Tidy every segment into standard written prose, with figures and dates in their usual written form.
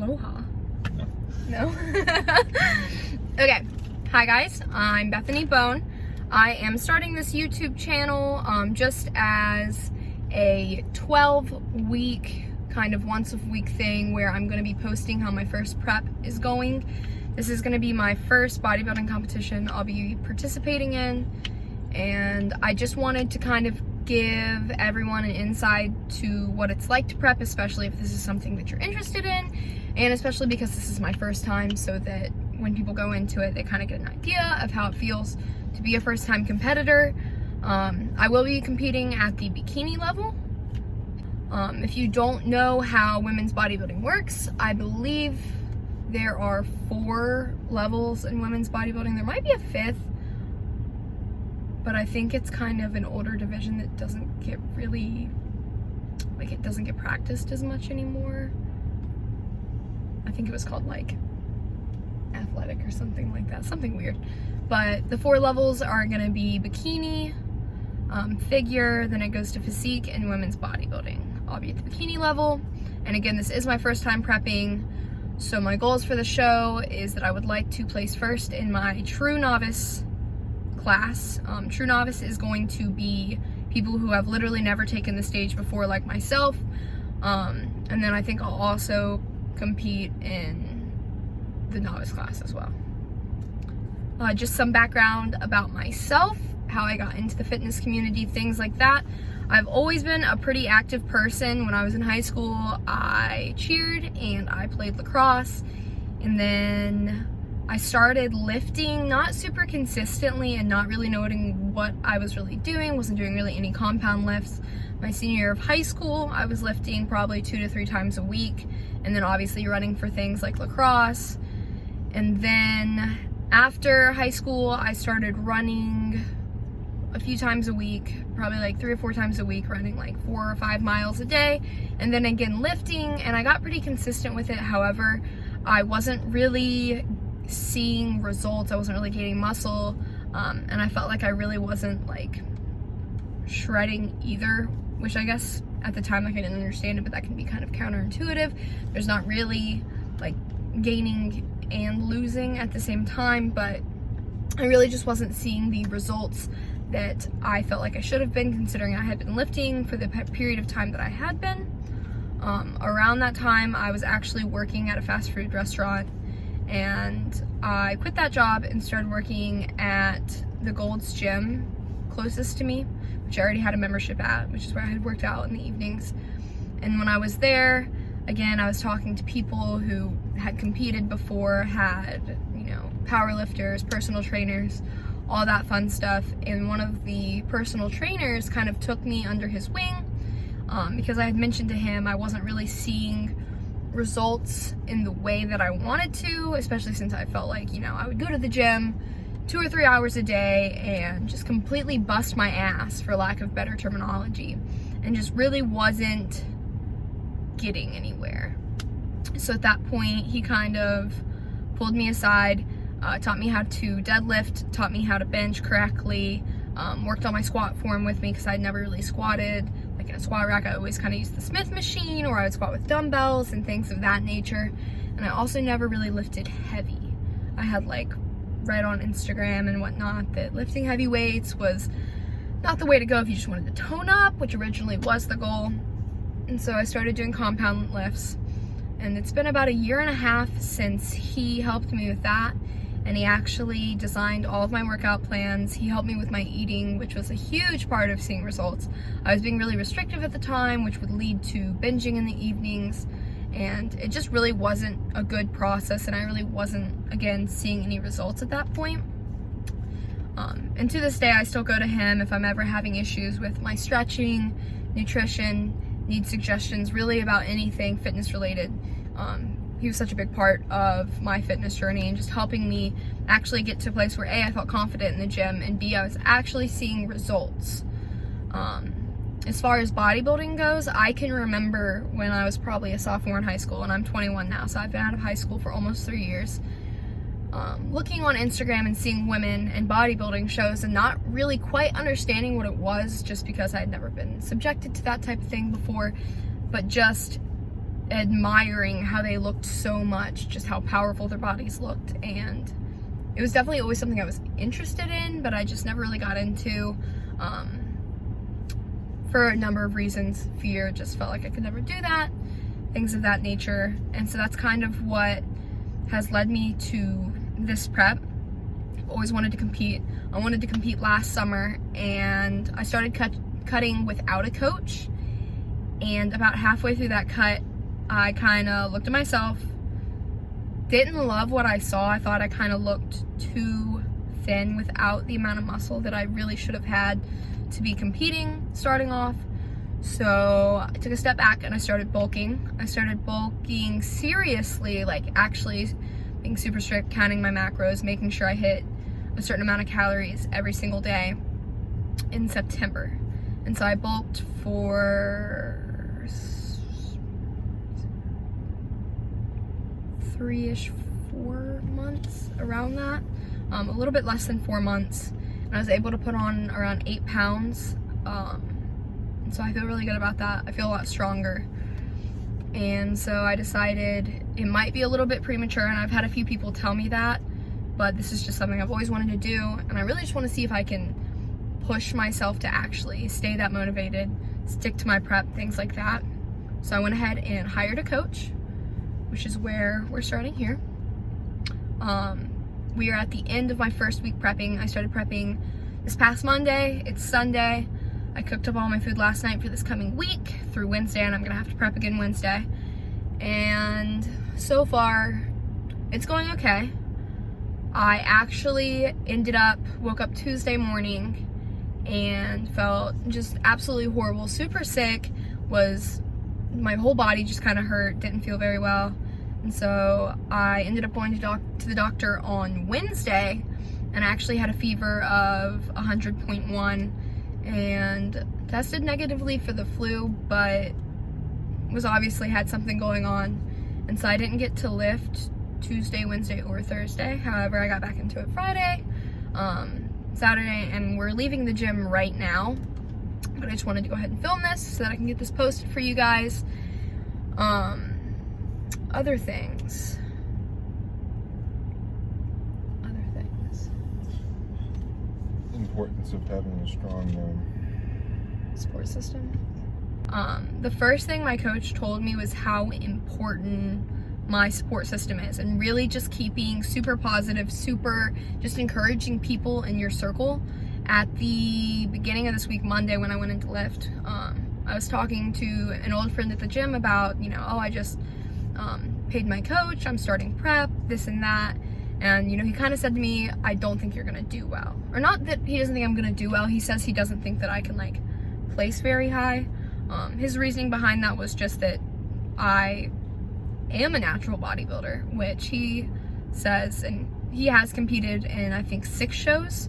aloha. No? Okay. Hi guys, I'm Bethany Bone. I am starting this YouTube channel just as a 12-week, kind of once a week thing where I'm going to be posting how my first prep is going. This is going to be my first bodybuilding competition I'll be participating in, and I just wanted to kind of give everyone an insight to what it's like to prep, especially if this is something that you're interested in, and especially because this is my first time, so that when people go into it, they kind of get an idea of how it feels to be a first-time competitor. I will be competing at the bikini level. If you don't know how women's bodybuilding works, I believe there are 4 levels in women's bodybuilding. There might be a 5th, but I think it's kind of an older division that doesn't get really, like, it doesn't get practiced as much anymore. I think it was called like athletic or something like that, something weird. But the 4 levels are gonna be bikini, figure, then it goes to physique, and women's bodybuilding. I'll be at the bikini level, and again, this is my first time prepping, so my goals for the show is that I would like to place first in my true novice class. True novice is going to be people who have literally never taken the stage before, like myself, and then I think I'll also compete in the novice class as well. Just some background about myself, how I got into the fitness community, things like that. I've always been a pretty active person. When I was in high school, I cheered and I played lacrosse, and then I started lifting, not super consistently and not really knowing what I was really doing. Wasn't doing really any compound lifts. My senior year of high school, I was lifting probably 2 to 3 times a week, and then obviously running for things like lacrosse. And then after high school, I started running a few times a week, probably like 3 or 4 times a week, running like 4 or 5 miles a day, and then again lifting, and I got pretty consistent with it. However, I wasn't really seeing results. I wasn't really gaining muscle, and I felt like I really wasn't like shredding either, which I guess at the time, like, I didn't understand it, but that can be kind of counterintuitive. There's not really like gaining and losing at the same time, but I really just wasn't seeing the results that I felt like I should have been, considering I had been lifting for the period of time that I had been. Around that time, I was actually working at a fast food restaurant, and I quit that job and started working at the Gold's Gym closest to me, which I already had a membership at, which is where I had worked out in the evenings. And when I was there, again, I was talking to people who had competed before, had, you know, power lifters, personal trainers, all that fun stuff. And one of the personal trainers kind of took me under his wing, because I had mentioned to him I wasn't really seeing results in the way that I wanted to, especially since I felt like, you know, I would go to the gym 2 or 3 hours a day and just completely bust my ass, for lack of better terminology, and just really wasn't getting anywhere. So at that point, he kind of pulled me aside, taught me how to deadlift, taught me how to bench correctly, worked on my squat form with me, because I'd never really squatted like in a squat rack. I always kind of used the Smith machine, or I would squat with dumbbells and things of that nature. And I also never really lifted heavy. I had like read on Instagram and whatnot that lifting heavy weights was not the way to go if you just wanted to tone up, which originally was the goal. And so I started doing compound lifts, and it's been about 1.5 years since he helped me with that. And he actually designed all of my workout plans. He helped me with my eating, which was a huge part of seeing results. I was being really restrictive at the time, which would lead to binging in the evenings, and it just really wasn't a good process, and I really wasn't, again, seeing any results at that point. And to this day, I still go to him if I'm ever having issues with my stretching, nutrition, need suggestions, really about anything fitness related. He was such a big part of my fitness journey, and just helping me actually get to a place where A, I felt confident in the gym, and B, I was actually seeing results. As far as bodybuilding goes, I can remember when I was probably a sophomore in high school, and I'm 21 now, so I've been out of high school for almost 3 years. Looking on Instagram and seeing women and bodybuilding shows and not really quite understanding what it was, just because I had never been subjected to that type of thing before, but just admiring how they looked so much, just how powerful their bodies looked. And it was definitely always something I was interested in, but I just never really got into, for a number of reasons. Fear, just felt like I could never do that, things of that nature. And so that's kind of what has led me to this prep. I've always wanted to compete. I wanted to compete last summer, and I started cutting without a coach. And about halfway through that cut, I kind of looked at myself, didn't love what I saw. I thought I kind of looked too thin without the amount of muscle that I really should have had to be competing starting off. So I took a step back and I started bulking. I started bulking seriously, like actually being super strict, counting my macros, making sure I hit a certain amount of calories every single day in September. And so I bulked for 3-ish, 4 months, around that, a little bit less than 4 months, and I was able to put on around 8 pounds, and so I feel really good about that. I feel a lot stronger, and so I decided it might be a little bit premature, and I've had a few people tell me that, but this is just something I've always wanted to do, and I really just want to see if I can push myself to actually stay that motivated, stick to my prep, things like that. So I went ahead and hired a coach, which is where we're starting here. We are at the end of my first week prepping. I started prepping this past Monday. It's Sunday. I cooked up all my food last night for this coming week through Wednesday, and I'm gonna have to prep again Wednesday. And so far, it's going okay. I actually woke up Tuesday morning and felt just absolutely horrible, super sick, my whole body just kind of hurt, didn't feel very well. And so I ended up going to the doctor on Wednesday, and I actually had a fever of 100.1 and tested negatively for the flu, but was obviously had something going on. And so I didn't get to lift Tuesday, Wednesday, or Thursday. However, I got back into it Friday, Saturday, and we're leaving the gym right now. But I just wanted to go ahead and film this so that I can get this posted for you guys. Other things. Importance of having a strong support system. The first thing my coach told me was how important my support system is, and really just keeping super positive, just encouraging people in your circle. At the beginning of this week, Monday, when I went into lift, I was talking to an old friend at the gym about, I just paid my coach, I'm starting prep, this and that. And, he kind of said to me, I don't think you're going to do well. Or not that he doesn't think I'm going to do well. He says he doesn't think that I can, place very high. His reasoning behind that was just that I am a natural bodybuilder, which he says, and he has competed in, I think, 6 shows.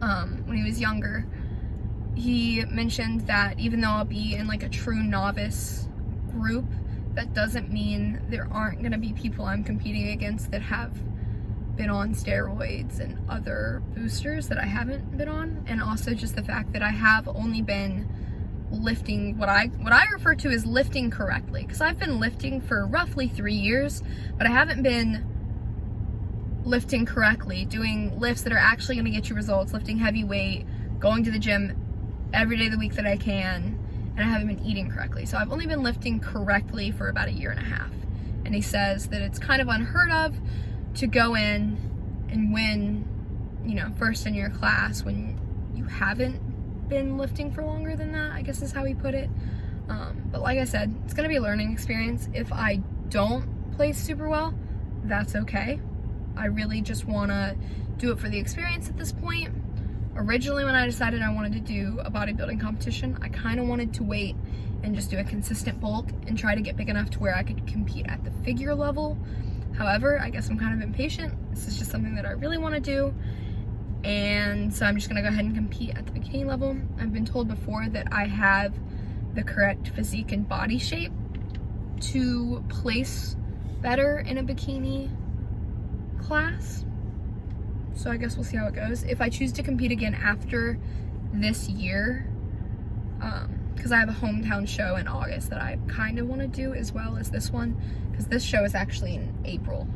When he was younger, he mentioned that even though I'll be in a true novice group, that doesn't mean there aren't going to be people I'm competing against that have been on steroids and other boosters that I haven't been on. And also just the fact that I have only been lifting what I refer to as lifting correctly, because I've been lifting for roughly 3 years, but I haven't been lifting correctly, doing lifts that are actually going to get you results, lifting heavy weight, going to the gym every day of the week that I can, and I haven't been eating correctly. So I've only been lifting correctly for about 1.5 years. And he says that it's kind of unheard of to go in and win, first in your class when you haven't been lifting for longer than that, I guess is how he put it. But like I said, it's going to be a learning experience. If I don't place super well, that's okay. I really just want to do it for the experience at this point. Originally, when I decided I wanted to do a bodybuilding competition, I kind of wanted to wait and just do a consistent bulk and try to get big enough to where I could compete at the figure level. However, I guess I'm kind of impatient. This is just something that I really want to do. And so I'm just going to go ahead and compete at the bikini level. I've been told before that I have the correct physique and body shape to place better in a bikini class. So I guess we'll see how it goes. If I choose to compete again after this year, because I have a hometown show in August that I kind of want to do as well as this one, because this show is actually in April.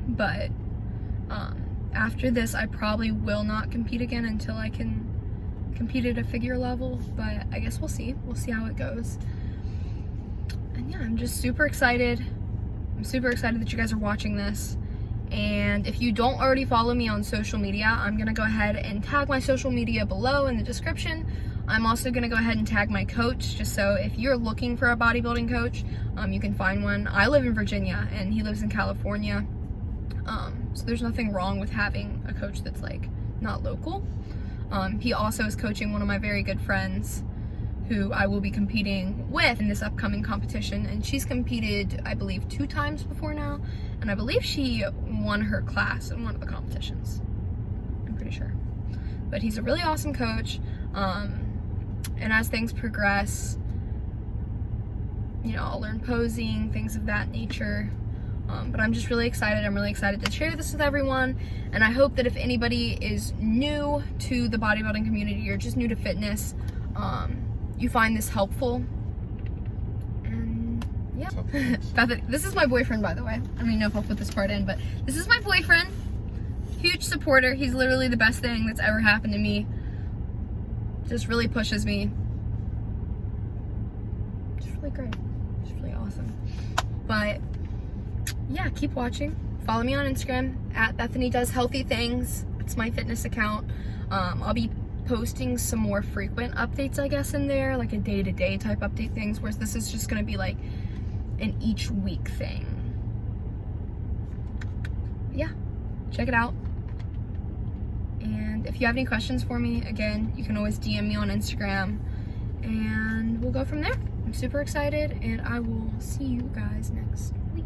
But after this, I probably will not compete again until I can compete at a figure level, but I guess we'll see. We'll see how it goes. And yeah, I'm just super excited. I'm super excited that you guys are watching this. And if you don't already follow me on social media, I'm gonna go ahead and tag my social media below in the description. I'm also gonna go ahead and tag my coach, just so if you're looking for a bodybuilding coach, you can find one. I live in Virginia and he lives in California. So there's nothing wrong with having a coach that's like not local. He also is coaching one of my very good friends who I will be competing with in this upcoming competition, and she's competed, I believe, 2 times before now, and I believe she won her class in one of the competitions. I'm pretty sure. But he's a really awesome coach, and as things progress, you know, I'll learn posing, things of that nature. But I'm just really excited. I'm really excited to share this with everyone, and I hope that if anybody is new to the bodybuilding community or just new to fitness, you find this helpful. And yeah. This is my boyfriend, by the way. I don't even know if I'll put this part in, but this is my boyfriend. Huge supporter. He's literally the best thing that's ever happened to me. Just really pushes me. It's really great. It's really awesome. But yeah, keep watching. Follow me on Instagram at Bethany Does Healthy Things. It's my fitness account. I'll be posting some more frequent updates, I guess, in there, like a day-to-day type update things, whereas this is just gonna be like an each week thing. Yeah, check it out. And if you have any questions for me, again, you can always DM me on Instagram and we'll go from there. I'm super excited, and I will see you guys next week.